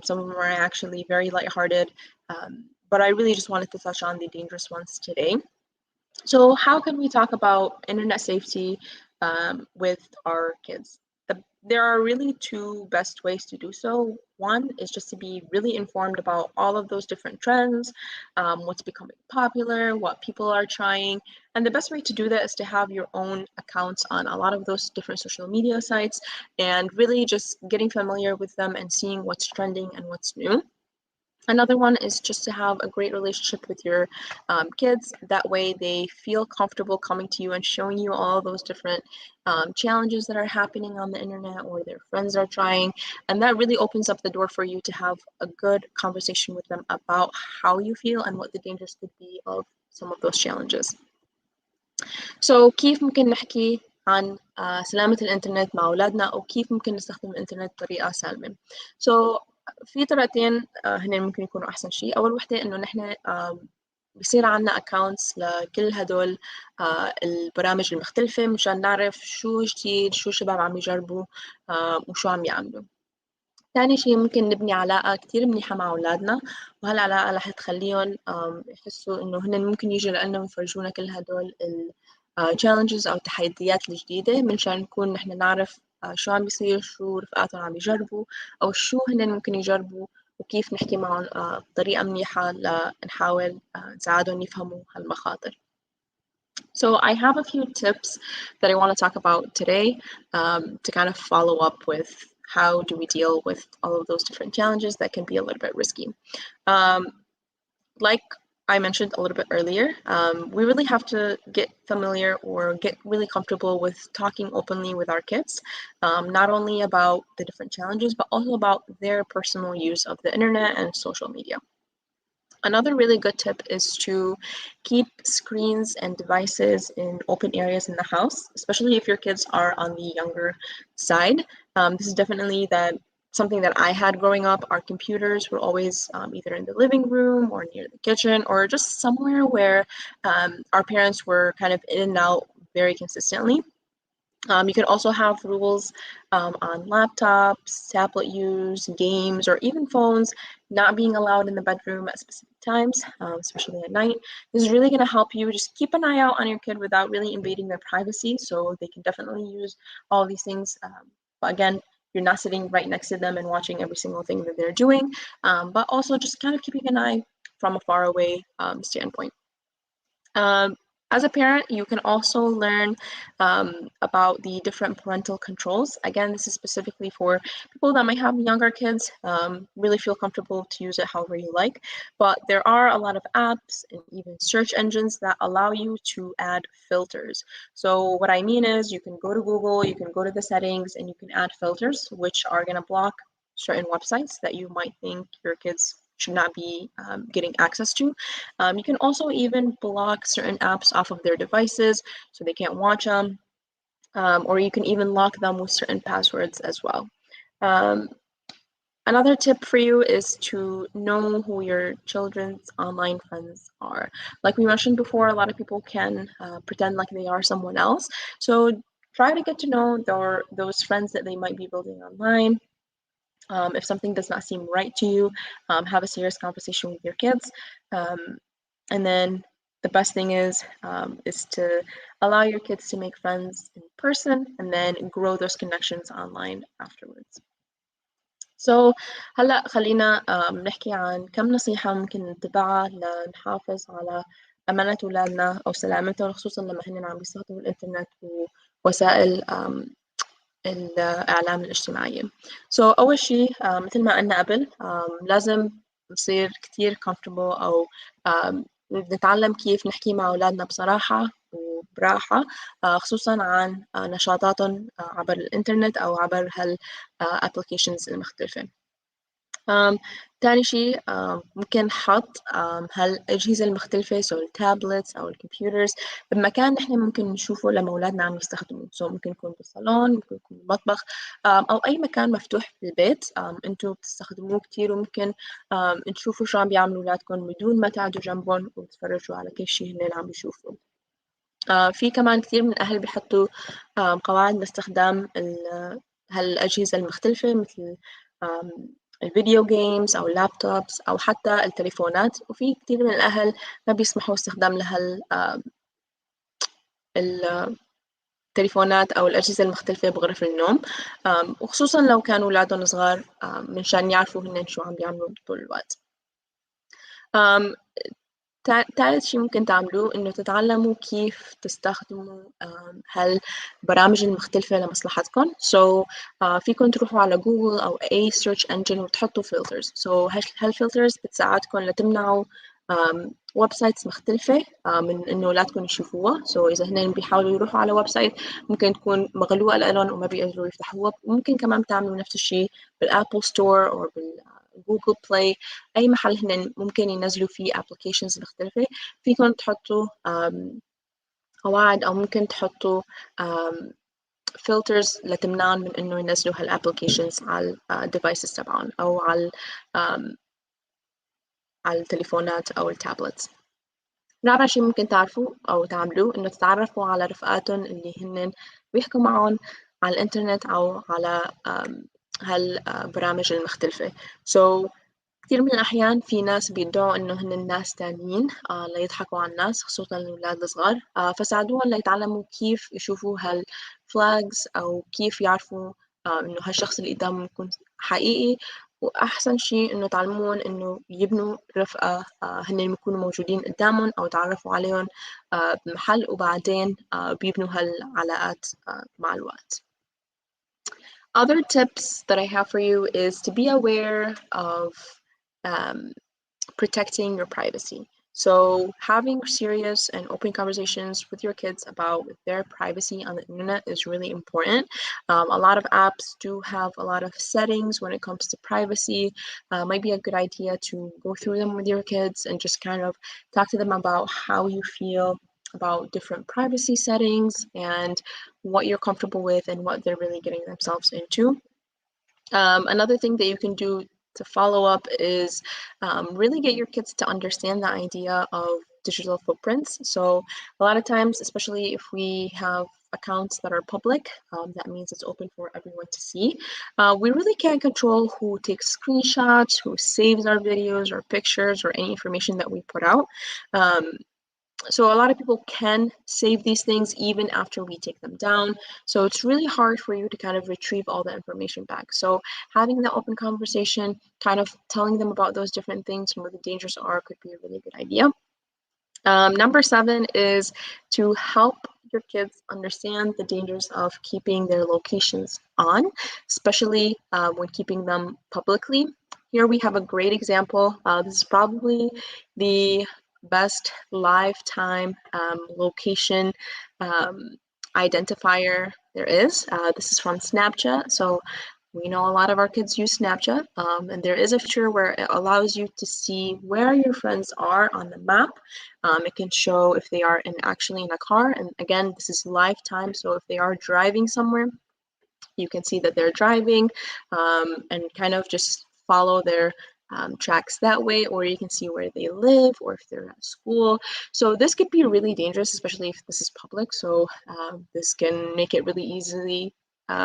Some of them are actually very lighthearted, but I really just wanted to touch on the dangerous ones today. So how can we talk about internet safety with our kids? There are really 2 best ways to do so. One is just to be really informed about all of those different trends, what's becoming popular, what people are trying. And the best way to do that is to have your own accounts on a lot of those different social media sites and really just getting familiar with them and seeing what's trending and what's new. Another one is just to have a great relationship with your kids. That way they feel comfortable coming to you and showing you all those different challenges that are happening on the internet or their friends are trying. And that really opens up the door for you to have a good conversation with them about how you feel and what the dangers could be of some of those challenges. كيف ممكن نحكي عن سلامة الإنترنت مع أولادنا، أو كيف ممكن نستخدم الإنترنت بطريقة سالمة. في طريقتين هن ممكن يكونوا أحسن شيء. أول وحدة إنه نحن بصير عنا accounts لكل هدول البرامج المختلفة مشان نعرف شو جديد، شو شباب عم يجربوا وشو عم يعملوا. تاني شي ممكن نبني علاقة كتير منيحة مع أولادنا، وهالعلاقة رح تخليهم يحسوا إنه هن ممكن يجوا لنا ويفرجونا كل هدول ال challenges أو التحديات الجديدة منشان نكون نحن نعرف شو عم بيصير، شو رفقاتهم عم يجربوا، أو شو هن ممكن يجربوا، وكيف نحكي معهم بطريقة منيحة لنحاول نساعدهم يفهموا هالمخاطر. So I have a few tips that I want to talk about today to kind of follow up with how do we deal with all of those different challenges that can be a little bit risky. Like I mentioned a little bit earlier, we really have to get familiar or get really comfortable with talking openly with our kids, not only about the different challenges, but also about their personal use of the internet and social media. Another really good tip is to keep screens and devices in open areas in the house, especially if your kids are on the younger side. This is definitely something that I had growing up. Our computers were always either in the living room or near the kitchen or just somewhere where our parents were kind of in and out very consistently. You can also have rules on laptops, tablet use, games, or even phones not being allowed in the bedroom at specific times, especially at night. This is really going to help you just keep an eye out on your kid without really invading their privacy, so they can definitely use all these things. But again, you're not sitting right next to them and watching every single thing that they're doing, but also just kind of keeping an eye from a far away standpoint. As a parent, you can also learn about the different parental controls. Again, this is specifically for people that might have younger kids, really feel comfortable to use it however you like. But there are a lot of apps and even search engines that allow you to add filters. So what I mean is you can go to Google, you can go to the settings, and you can add filters, which are going to block certain websites that you might think your kids should not be getting access to. You can also even block certain apps off of their devices so they can't watch them, or you can even lock them with certain passwords as well. Another tip for you is to know who your children's online friends are. Like we mentioned before, a lot of people can pretend like they are someone else. So try to get to know those friends that they might be building online. If something does not seem right to you, have a serious conversation with your kids. And then the best thing is to allow your kids to make friends in person and then grow those connections online afterwards. So هلا خلينا نحكي عن كم نصيحة ممكن نتبعها لنحافظ على أمانة أولادنا أو سلامتهم، خصوصا لما هن عم بيستخدموا الإنترنت ووسائل الإعلام الاجتماعية. أول شيء مثل ما قلنا قبل لازم نصير كتير comfortable أو نتعلم كيف نحكي مع أولادنا بصراحة وبراحة، خصوصا عن نشاطاتهم عبر الإنترنت أو عبر هالapplications المختلفة. تاني شيء ممكن نحط هالأجهزة المختلفة سواء التابلتس أو الكمبيوترز بمكان نحن ممكن نشوفه لما أولادنا عم يستخدموه، ممكن يكون بالصالون، ممكن يكون بالمطبخ، أو أي مكان مفتوح في البيت أنتوا بتستخدموه كتير، وممكن تشوفوا شو عم بيعملوا أولادكم بدون ما تقعدوا جنبهم وتتفرجوا على كل شيء هن عم بيشوفوا. في كمان كثير من الأهل بيحطوا قواعد لاستخدام هالأجهزة المختلفة مثل الفيديو جيمز أو اللابتوبس أو حتى التليفونات، وفي كثير من الأهل ما بيسمحوا استخدام التليفونات أو الأجهزة المختلفة بغرف النوم، وخصوصا لو كانوا أولادهم صغار منشان يعرفوا هن شو عم بيعملوا طول الوقت. ثالث شيء ممكن تعملوه إنه تتعلموا كيف تستخدموا هالبرامج المختلفة لمصلحتكم. فيكم تروحوا على جوجل أو أي search engine وتحطوا filters. هالفلترز بتساعدكم لتمنعوا ويب سايتس مختلفة من إنه أولادكم يشوفوها. إذا هن بيحاولوا يروحوا على ويب سايت ممكن تكون مغلوقة لهم وما بيقدروا يفتحوها، ممكن كمان تعملوا نفس الشيء بالأبل ستور أو جوجل بلاي، أي محل هن ممكن ينزلوا فيه applications مختلفة. فيكم تحطوا قواعد أو ممكن تحطوا filters لتمنعهم من إنه ينزلوا هالapplications على devices تبعهم أو على التليفونات أو التابلتس. رابع شيء ممكن تعرفوا أو تعملوه إنه تتعرفوا على رفقاتهم اللي هن بيحكوا معهم على الإنترنت أو على هالبرامج المختلفة. So كثير من الأحيان في ناس بيدعوا إنه هن ناس تانيين ليضحكوا على الناس، خصوصا الأولاد الصغار، فساعدوهم ليتعلموا كيف يشوفوا هالفلاجز أو كيف يعرفوا إنه هالشخص اللي قدامهم يكون حقيقي. وأحسن شيء إنه تعلموهم إنه يبنوا رفقة هن يكونوا موجودين قدامهم أو تعرفوا عليهم بمحل، وبعدين بيبنوا هالعلاقات مع الوقت. Other tips that I have for you is to be aware of protecting your privacy. So having serious and open conversations with your kids about their privacy on the internet is really important. A lot of apps do have a lot of settings when it comes to privacy. Might be a good idea to go through them with your kids and just kind of talk to them about how you feel about different privacy settings and what you're comfortable with and what they're really getting themselves into. Another thing that you can do to follow up is really get your kids to understand the idea of digital footprints. So a lot of times, especially if we have accounts that are public, that means it's open for everyone to see. We really can't control who takes screenshots, who saves our videos or pictures or any information that we put out. So a lot of people can save these things even after we take them down. So it's really hard for you to kind of retrieve all the information back. So having that open conversation, kind of telling them about those different things and what the dangers are could be a really good idea. Number 7 is to help your kids understand the dangers of keeping their locations on, especially when keeping them publicly. Here we have a great example. This is probably the best lifetime location identifier there is. This is from Snapchat. So we know a lot of our kids use Snapchat, and there is a feature where it allows you to see where your friends are on the map. It can show if they are actually in a car, and again, this is lifetime, so if they are driving somewhere, you can see that they're driving and kind of just follow their tracks that way, or you can see where they live or if they're at school. So this could be really dangerous, especially if this is public. So this can make it really easily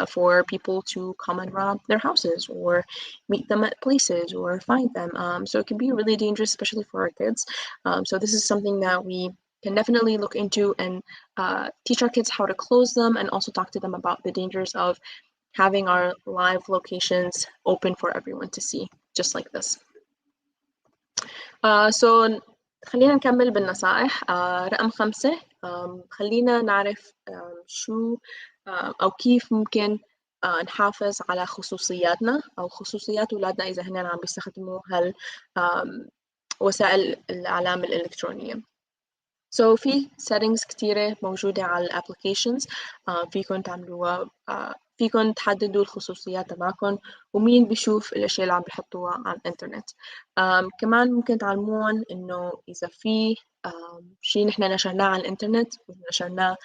for people to come and rob their houses or meet them at places or find them. So it can be really dangerous, especially for our kids. So this is something that we can definitely look into and teach our kids how to close them, and also talk to them about the dangers of having our live locations open for everyone to see, just like this. So خلينا نكمل بالنصائح. رقم 5 خلينا نعرف شو أو كيف ممكن نحافظ على خصوصياتنا أو خصوصيات أولادنا إذا هن عم بيستخدموا وسائل الإعلام الإلكترونية. So في settings كتيرة موجودة على الابليكيشنز فيكن تعملوها، فيكن تحددوا الخصوصيات تبعكم ومين بيشوف الأشياء اللي عم بيحطوها على الإنترنت. كمان ممكن تعلمون إنه إذا في شيء نحن نشرناه على الإنترنت ونشرناه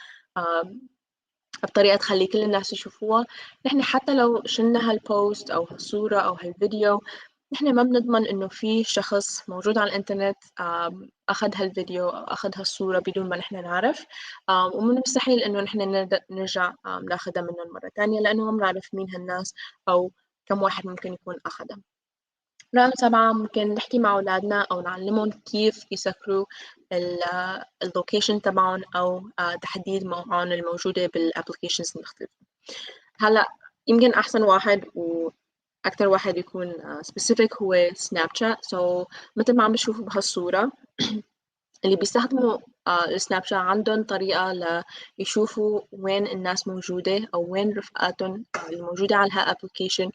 بطريقة تخلي كل الناس يشوفوها، نحن حتى لو شلنا هالبوست أو هالصورة أو هالفيديو، نحن ما بنضمن إنه في شخص موجود على الإنترنت أخذ هالفيديو أو أخذ هالصورة بدون ما نحن نعرف، ومن المستحيل إنه نحن نرجع ناخدها منهم مرة تانية، لأنه ما بنعرف مين هالناس أو كم واحد ممكن يكون أخذها. رقم 7 ممكن نحكي مع أولادنا أو نعلمهم كيف يسكروا اللوكيشن تبعهم أو تحديد موقعهم الموجودة بالابليكيشنز المختلفة. هلا يمكن أحسن واحد وأكثر واحد يكون specific هو سناب شات. So مثل ما عم بشوفوا بهالصورة اللي بيستخدموا السناب شات عندهم طريقة ليشوفوا وين الناس موجودة أو وين رفقاتهم الموجودة على هالابليكيشن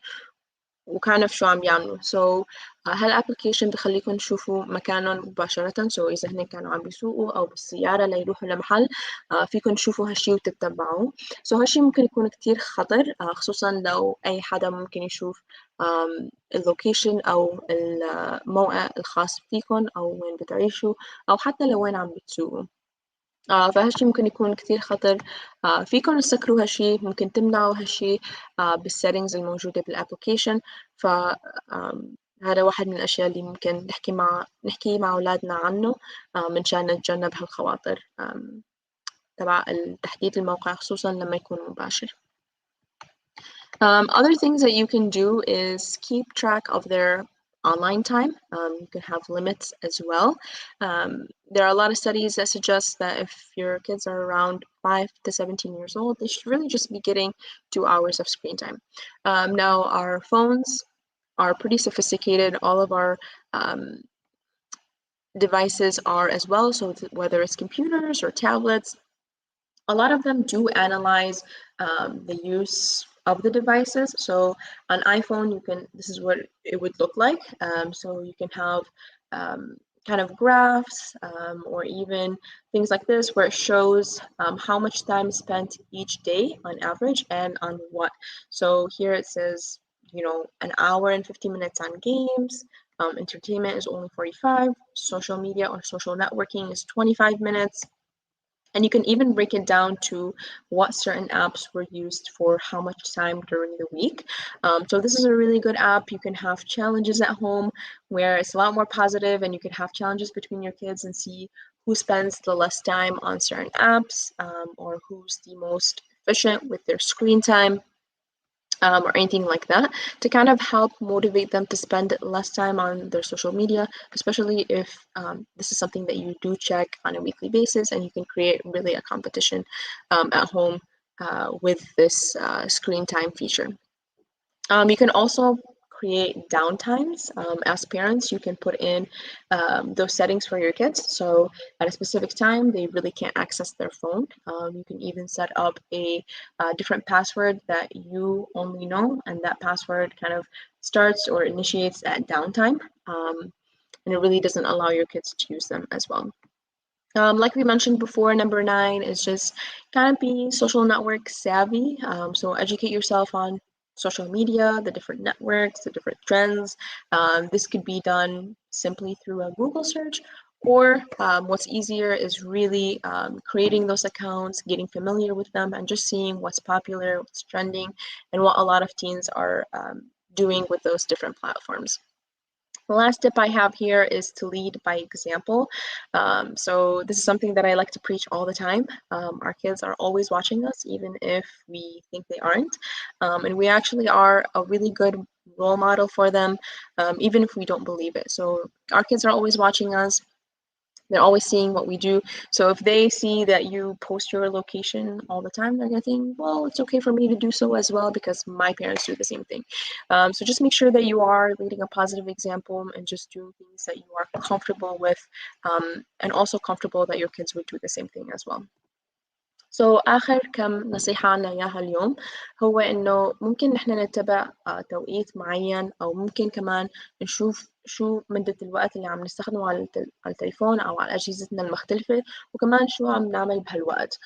وكان في شو عم بيعملوا. So هالابليكيشن بخليكم تشوفوا مكانهم مباشرة. So إذا هن كانوا عم بيسوقوا أو بالسيارة ليروحوا لمحل فيكم تشوفوا هالشي وتتبعوه. So هالشي ممكن يكون كتير خطر، خصوصا لو أي حدا ممكن يشوف اللوكيشن أو الموقع الخاص فيكم أو وين بتعيشوا أو حتى لو وين عم بتسوقوا. فهالشي ممكن يكون كتير خطر. فيكم تسكروا هالشي، ممكن تمنعوا هالشي بالسيتنجز الموجودة بالابليكيشن. هذا واحد من الأشياء اللي ممكن نحكي مع أولادنا عنه منشان نتجنب هالخواطر تبع تحديد الموقع خصوصا لما يكون مباشر. Other things that you can do is keep track of their online time. You can have limits as well. There are a lot of studies that suggest that if your kids are around 5 to 17 years old, they should really just be getting 2 hours of screen time. Now, our phones are pretty sophisticated. All of our devices are as well. So whether it's computers or tablets, a lot of them do analyze the use of the devices. So on iPhone, this is what it would look like. So you can have kind of graphs or even things like this where it shows how much time is spent each day on average and on what. So here it says, an hour and 50 minutes on games. Entertainment is only 45. Social media or social networking is 25 minutes. And you can even break it down to what certain apps were used for how much time during the week. So this is a really good app. You can have challenges at home where it's a lot more positive, and you can have challenges between your kids and see who spends the less time on certain apps or who's the most efficient with their screen time. Or anything like that, to kind of help motivate them to spend less time on their social media, especially if this is something that you do check on a weekly basis, and you can create really a competition at home with this screen time feature. You can also create downtimes. As parents, you can put in those settings for your kids. So at a specific time, they really can't access their phone. You can even set up a different password that you only know, and that password kind of starts or initiates at downtime. And it really doesn't allow your kids to use them as well. Like we mentioned before, number 9 is just kind of be social network savvy. So educate yourself on social media, the different networks, the different trends. This could be done simply through a Google search, or what's easier is really creating those accounts, getting familiar with them, and just seeing what's popular, what's trending, and what a lot of teens are doing with those different platforms. The last tip I have here is to lead by example. So this is something that I like to preach all the time. Our kids are always watching us, even if we think they aren't. And we actually are a really good role model for them, even if we don't believe it. So our kids are always watching us. They're always seeing what we do. So if they see that you post your location all the time, they're gonna think, well, it's okay for me to do so as well because my parents do the same thing. So just make sure that you are leading a positive example and just doing things that you are comfortable with, and also comfortable that your kids would do the same thing as well. آخر كم نصيحة عنا إياها اليوم هو إنه ممكن نحن نتبع توقيت معين، أو ممكن كمان نشوف شو مدة الوقت اللي عم نستخدمه على التليفون أو على أجهزتنا المختلفة، وكمان شو عم نعمل بهالوقت.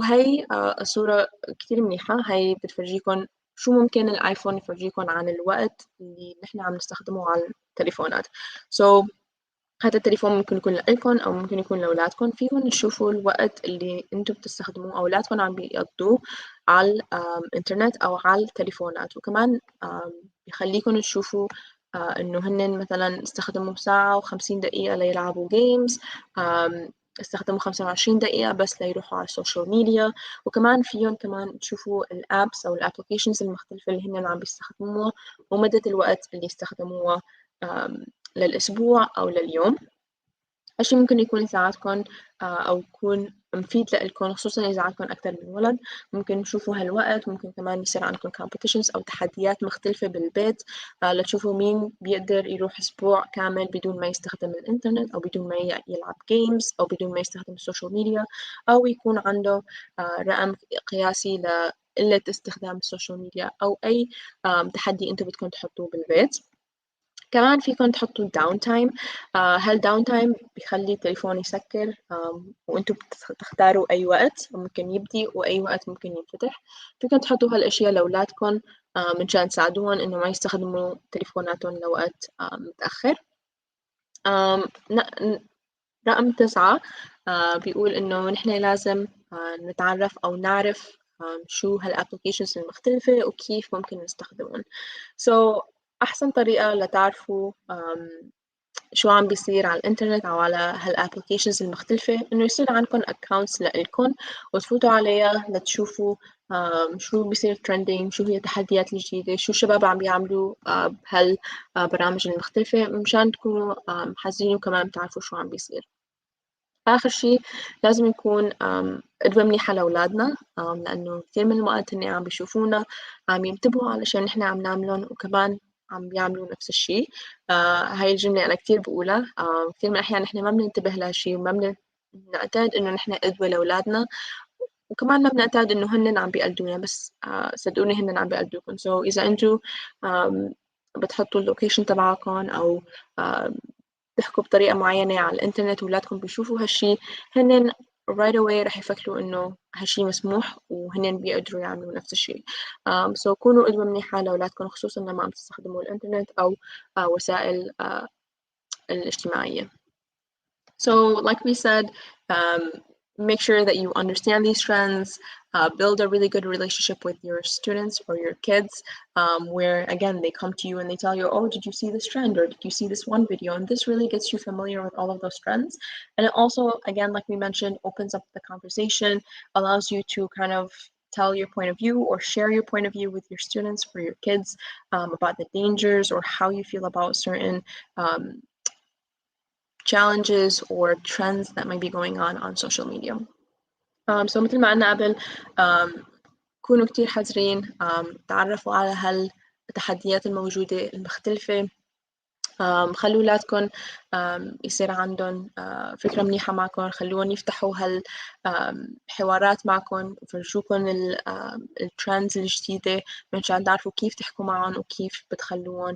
هي الصورة كتير منيحة. هي بتفرجيكم شو ممكن الآيفون يفرجيكم عن الوقت اللي نحن عم نستخدمه على التليفونات. هذا التليفون ممكن يكون لإلكم أو ممكن يكون لأولادكم. فيكم تشوفوا الوقت اللي أنتم بتستخدموه أولادكم عم بيقضوه على الإنترنت أو على التليفونات، وكمان بيخليكم تشوفوا إنه هن مثلا استخدموا ساعة و50 دقيقة ليلعبوا جيمز، استخدموا 25 دقيقة بس ليروحوا على السوشيال ميديا، وكمان فيهم كمان تشوفوا الابس أو الابليكيشنز المختلفة اللي هن عم بيستخدموها ومدة الوقت اللي استخدموها للأسبوع أو لليوم. هالشي ممكن يكون يساعدكم أو يكون مفيد لإلكم، خصوصا إذا عندكم أكتر من ولد. ممكن تشوفوا هالوقت، ممكن كمان يصير عندكم competitions أو تحديات مختلفة بالبيت لتشوفوا مين بيقدر يروح أسبوع كامل بدون ما يستخدم الإنترنت، أو بدون ما يلعب جيمز، أو بدون ما يستخدم السوشيال ميديا، أو يكون عنده رقم قياسي لقلة استخدام السوشيال ميديا، أو أي تحدي أنتم بدكم تحطوه بالبيت. كمان فيكم تحطوا داون تايم. هالداون تايم بيخلي التليفون يسكر، وانتم بتختاروا اي وقت ممكن يبدي واي وقت ممكن ينفتح. فيكم تحطوا هالاشياء لاولادكم منشان تساعدوهم انه ما يستخدموا تليفوناتهم لوقت متاخر. رقم 9 بيقول انه نحن لازم نتعرف او نعرف شو هالابليكيشنز المختلفة وكيف ممكن نستخدمهم. أحسن طريقة لتعرفوا شو عم بيصير على الإنترنت أو على هالأبليكيشنز المختلفة إنه يصير عندكم أكاونتس لإلكم وتفوتوا عليها لتشوفوا شو بيصير trending، شو هي التحديات الجديدة، شو الشباب عم بيعملوا بهالبرامج المختلفة مشان تكونوا حذرين وكمان بتعرفوا شو عم بيصير. آخر شي لازم يكون قدوة منيحة لأولادنا لأنه كتير من المرات هن عم بيشوفونا عم ينتبهوا على الأشياء اللي نحن عم نعملن وكمان عم بيعملوا نفس الشي. هاي الجملة أنا كتير بقولها. كتير من الأحيان نحن ما بننتبه لهالشي وما بنعتاد إنه نحن قدوة لأولادنا وكمان ما بنعتاد إنه هن عم بيقلدونا بس صدقوني هن عم بيقلدوكم. إذا انتوا بتحطوا اللوكيشن تبعكم أو تحكوا بطريقة معينة على الإنترنت وولادكم بيشوفوا هالشي هن right away رح يفكروا إنه هالشي مسموح وهن بيقدروا يعملوا نفس الشي. كونوا قدوة منيحة لأولادكم خصوصا لما عم تستخدموا الإنترنت أو وسائل الاجتماعية. So, like we said, make sure that you understand these trends, build a really good relationship with your students or your kids, where again, they come to you and they tell you, oh, did you see this trend? Or did you see this one video? And this really gets you familiar with all of those trends. And it also, again, like we mentioned, opens up the conversation, allows you to kind of tell your point of view or share your point of view with your students for your kids about the dangers or how you feel about certain challenges or trends that might be going on social media. So مثل ما قلنا قبل كونوا كتير حذرين، تعرفوا على هالتحديات الموجودة المختلفة، خلوا ولادكم يصير عندهم فكرة منيحة معكم، خلوهم يفتحوا هالحوارات معكم وفرجوكم الترندز الجديدة مشان تعرفوا كيف تحكوا معهم وكيف بتخلوهم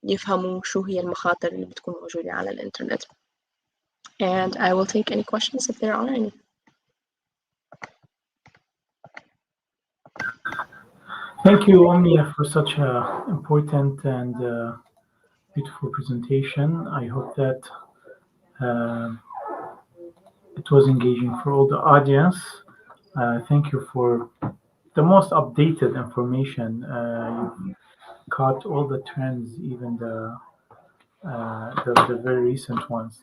يفهموا شو هي المخاطر اللي بتكون موجودة على الإنترنت. And I will take any questions if there are any. Thank you, Omnia, for such an important and beautiful presentation. I hope that it was engaging for all the audience. Thank you for the most updated information. You've caught all the trends, even the very recent ones.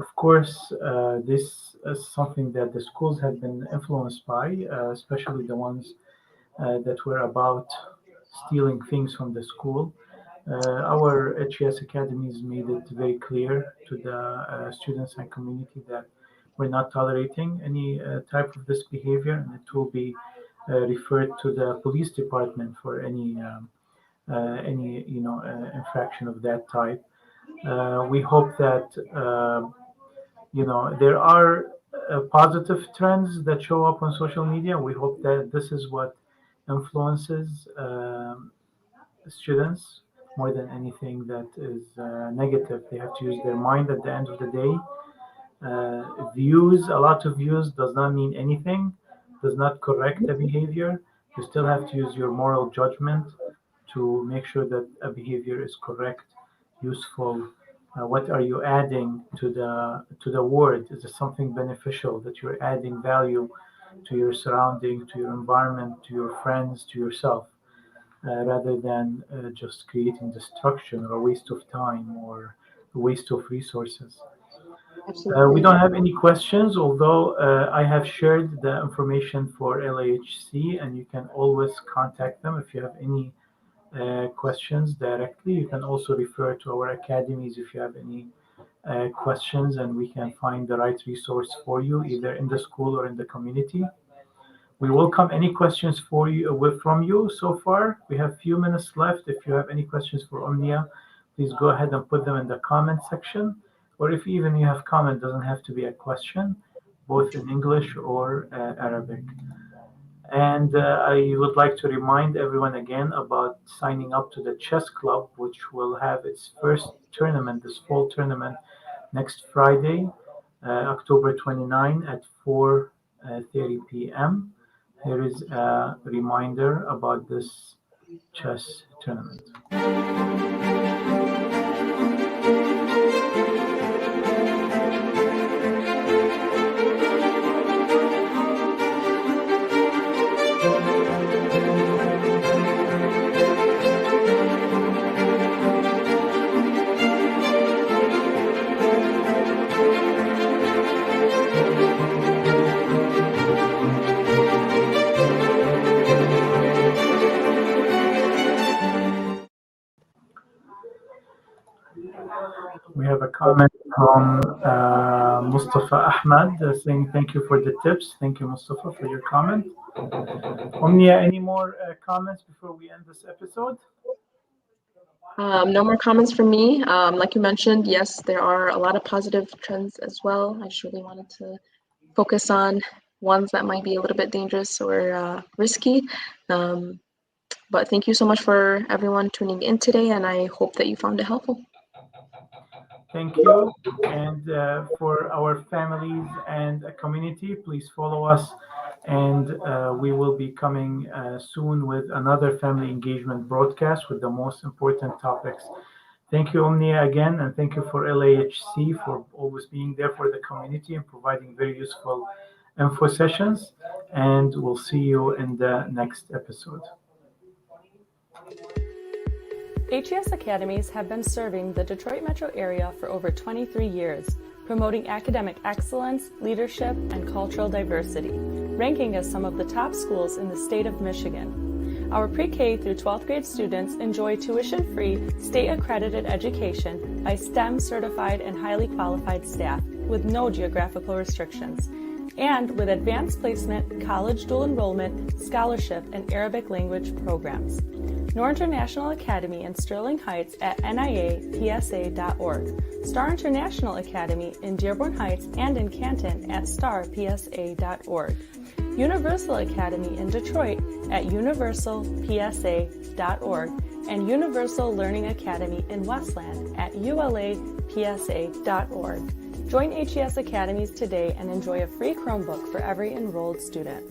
Of course, this is something that the schools have been influenced by, especially the ones that were about stealing things from the school. Our HES Academies made it very clear to the students and community that we're not tolerating any type of this behavior, and it will be referred to the police department for any infraction of that type. We hope that there are positive trends that show up on social media. We hope that this is what influences students more than anything that is negative. They have to use their mind at the end of the day. A lot of views does not mean anything, does not correct the behavior. You still have to use your moral judgment to make sure that a behavior is correct, useful. What are you adding to the world? Is it something beneficial that you're adding value to your surrounding, to your environment, to your friends, to yourself, rather than just creating destruction or a waste of time or a waste of resources. We don't have any questions, although I have shared the information for LAHC, and you can always contact them if you have any questions directly. You can also refer to our academies if you have any questions, and we can find the right resource for you, either in the school or in the community. We welcome any questions from you so far. We have few minutes left. If you have any questions for Omnia, please go ahead and put them in the comment section. Or if even you have comment, doesn't have to be a question, both in English or Arabic. And I would like to remind everyone again about signing up to the chess club, which will have its first tournament, this fall tournament, next Friday, October 29 at 4:30 p.m. Here is a reminder about this chess tournament. We have a comment from Mustafa Ahmad saying thank you for the tips. Thank you, Mustafa, for your comment. Omnia, any more comments before we end this episode? No more comments from me. Like you mentioned, yes, there are a lot of positive trends as well. I just really wanted to focus on ones that might be a little bit dangerous or risky. But thank you so much for everyone tuning in today, and I hope that you found it helpful. Thank you. And for our families and community, please follow us. And we will be coming soon with another family engagement broadcast with the most important topics. Thank you, Omnia, again, and thank you for LAHC for always being there for the community and providing very useful info sessions. And we'll see you in the next episode. HES Academies have been serving the Detroit metro area for over 23 years, promoting academic excellence, leadership, and cultural diversity, ranking as some of the top schools in the state of Michigan. Our pre-K through 12th grade students enjoy tuition-free, state-accredited education by STEM certified and highly qualified staff with no geographical restrictions, and with advanced placement, college dual enrollment, scholarship, and Arabic language programs. Noor International Academy in Sterling Heights at niapsa.org, Star International Academy in Dearborn Heights and in Canton at starpsa.org, Universal Academy in Detroit at universalpsa.org, and Universal Learning Academy in Westland at ulapsa.org. Join HES Academies today and enjoy a free Chromebook for every enrolled student.